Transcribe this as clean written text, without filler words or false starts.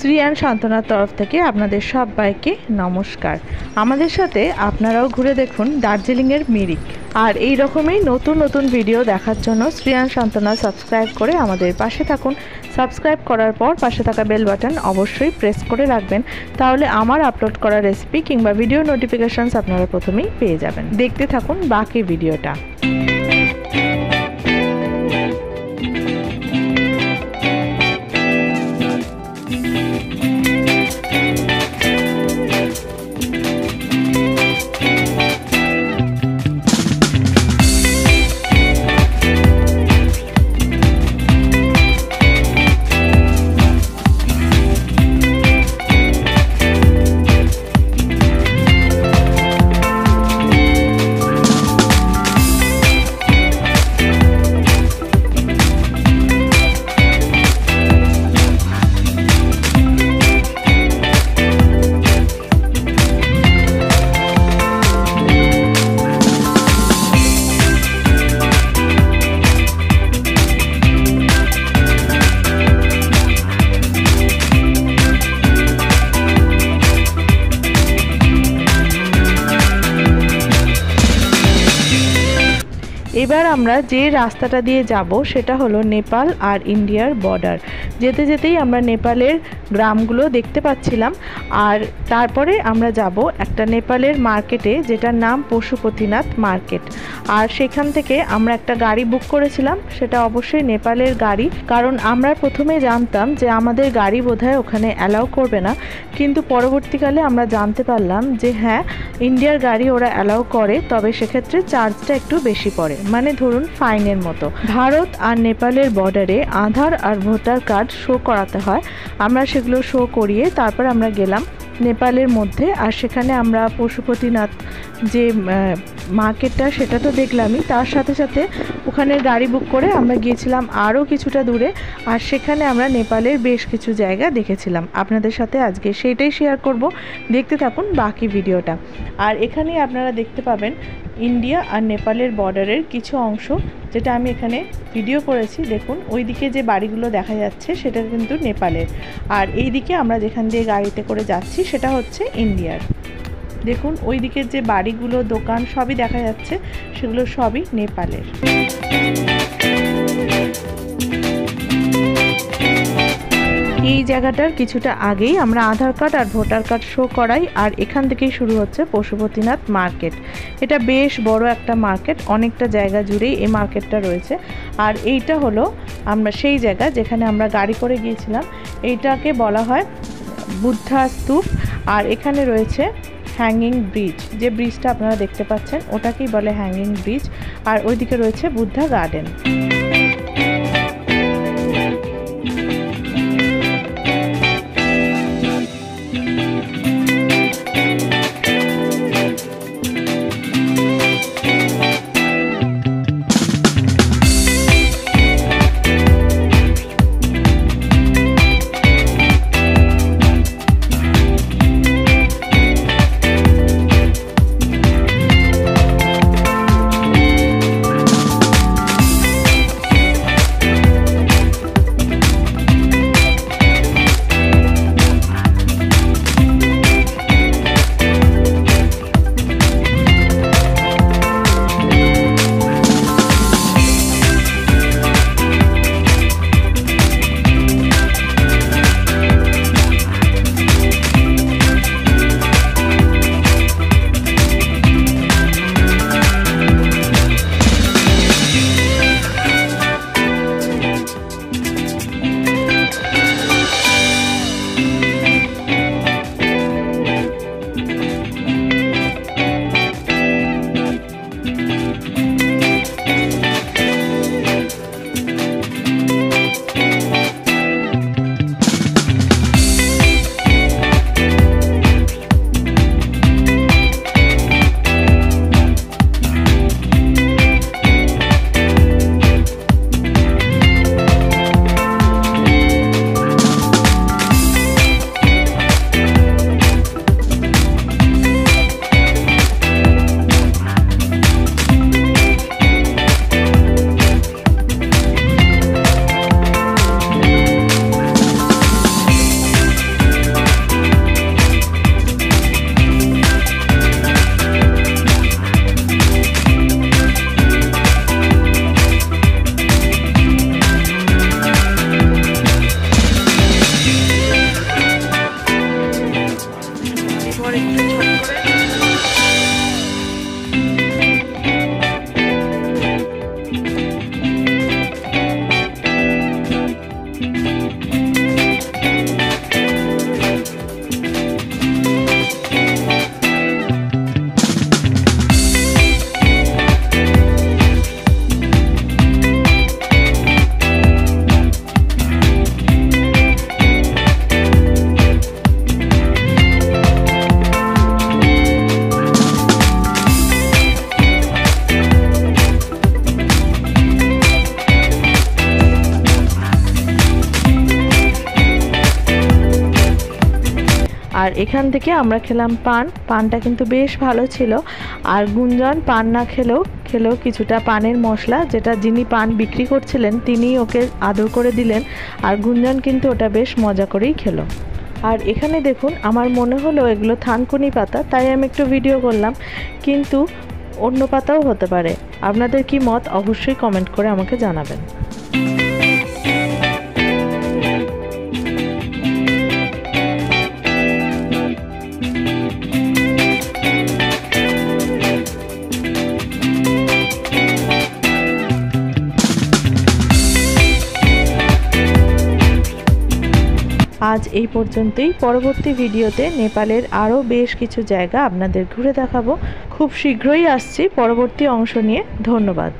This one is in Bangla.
শ্রী অ্যান্ড সান্ত্বনার তরফ থেকে আপনাদের সবাইকে নমস্কার। আমাদের সাথে আপনারাও ঘুরে দেখুন দার্জিলিংয়ের মিরিক। আর এই রকমই নতুন নতুন ভিডিও দেখার জন্য শ্রী অ্যান্ড সান্ত্বনা সাবস্ক্রাইব করে আমাদের পাশে থাকুন। সাবস্ক্রাইব করার পর পাশে থাকা বেল বাটন অবশ্যই প্রেস করে রাখবেন, তাহলে আমার আপলোড করা রেসিপি কিংবা ভিডিও নোটিফিকেশনস আপনারা প্রথমেই পেয়ে যাবেন। দেখতে থাকুন বাকি ভিডিওটা। এবার আমরা যে রাস্তাটা দিয়ে যাব সেটা হলো নেপাল আর ইন্ডিয়ার বর্ডার। যেতে যেতেই আমরা নেপালের গ্রামগুলো দেখতে পাচ্ছিলাম, আর তারপরে আমরা যাব একটা নেপালের মার্কেটে যেটার নাম পশুপতিনাথ মার্কেট। আর সেখান থেকে আমরা একটা গাড়ি বুক করেছিলাম, সেটা অবশ্যই নেপালের গাড়ি, কারণ আমরা প্রথমে জানতাম যে আমাদের গাড়ি বোধহয় ওখানে অ্যালাউ করবে না, কিন্তু পরবর্তীকালে আমরা জানতে পারলাম যে হ্যাঁ, ইন্ডিয়ার গাড়ি ওরা অ্যালাউ করে, তবে সেক্ষেত্রে চার্জটা একটু বেশি পড়ে, মানে ধরুন ফাইনের মতো। ভারত আর নেপালের বর্ডারে আধার আর ভোটার কার্ড শো করাতে হয়, আমরা সেগুলো শো করিয়ে তারপর আমরা গেলাম নেপালের মধ্যে। আর সেখানে আমরা পশুপতিনাথ যে মার্কেটটা সেটা তো দেখলামই, তার সাথে সাথে ওখানে গাড়ি বুক করে আমরা গিয়েছিলাম আরও কিছুটা দূরে, আর সেখানে আমরা নেপালের বেশ কিছু জায়গা দেখেছিলাম। আপনাদের সাথে আজকে সেইটাই শেয়ার করব, দেখতে থাকুন বাকি ভিডিওটা। আর এখানে আপনারা দেখতে পাবেন ইন্ডিয়া আর নেপালের বর্ডারের কিছু অংশ, যেটা আমি এখানে ভিডিও করেছি। দেখুন ওইদিকে যে বাড়িগুলো দেখা যাচ্ছে সেটা কিন্তু নেপালের, আর এই দিকে আমরা যেখান দিয়ে গাড়িতে করে যাচ্ছি সেটা হচ্ছে ইন্ডিয়ার। দেখুন ওই দিকের যে বাড়িগুলো, দোকান সবই দেখা যাচ্ছে, সেগুলো সবই নেপালের। এই জায়গাটার কিছুটা আগেই আমরা আধার কার্ড আর ভোটার কার্ড শো করাই, আর এখান থেকেই শুরু হচ্ছে পশুপতিনাথ মার্কেট। এটা বেশ বড় একটা মার্কেট, অনেকটা জায়গা জুড়েই এই মার্কেটটা রয়েছে। আর এইটা হলো আমরা সেই জায়গা যেখানে আমরা গাড়ি করে গিয়েছিলাম, এইটাকে বলা হয় বুদ্ধা স্তূপ। আর এখানে রয়েছে হ্যাঙ্গিং ব্রিজ, যে ব্রিজটা আপনারা দেখতে পাচ্ছেন ওটাকেই বলে হ্যাঙ্গিং ব্রিজ। আর ওইদিকে রয়েছে বুদ্ধা গার্ডেন। আর এখান থেকে আমরা খেলাম পানটা কিন্তু বেশ ভালো ছিল। আর গুঞ্জন পান না খেলেও কিছুটা পানের মশলা, যেটা যিনি পান বিক্রি করছিলেন তিনি ওকে আদর করে দিলেন, আর গুঞ্জন কিন্তু ওটা বেশ মজা করেই খেলো। আর এখানে দেখুন, আমার মনে হলো এগুলো থানকুনি পাতা, তাই আমি একটু ভিডিও করলাম, কিন্তু অন্য পাতাও হতে পারে। আপনাদের কি মত অবশ্যই কমেন্ট করে আমাকে জানাবেন। আজ এই পর্যন্তই। পরবর্তী ভিডিওতে নেপালের আরও বেশ কিছু জায়গা আপনাদের ঘুরে দেখাবো। খুব শীঘ্রই আসছি পরবর্তী অংশ নিয়ে। ধন্যবাদ।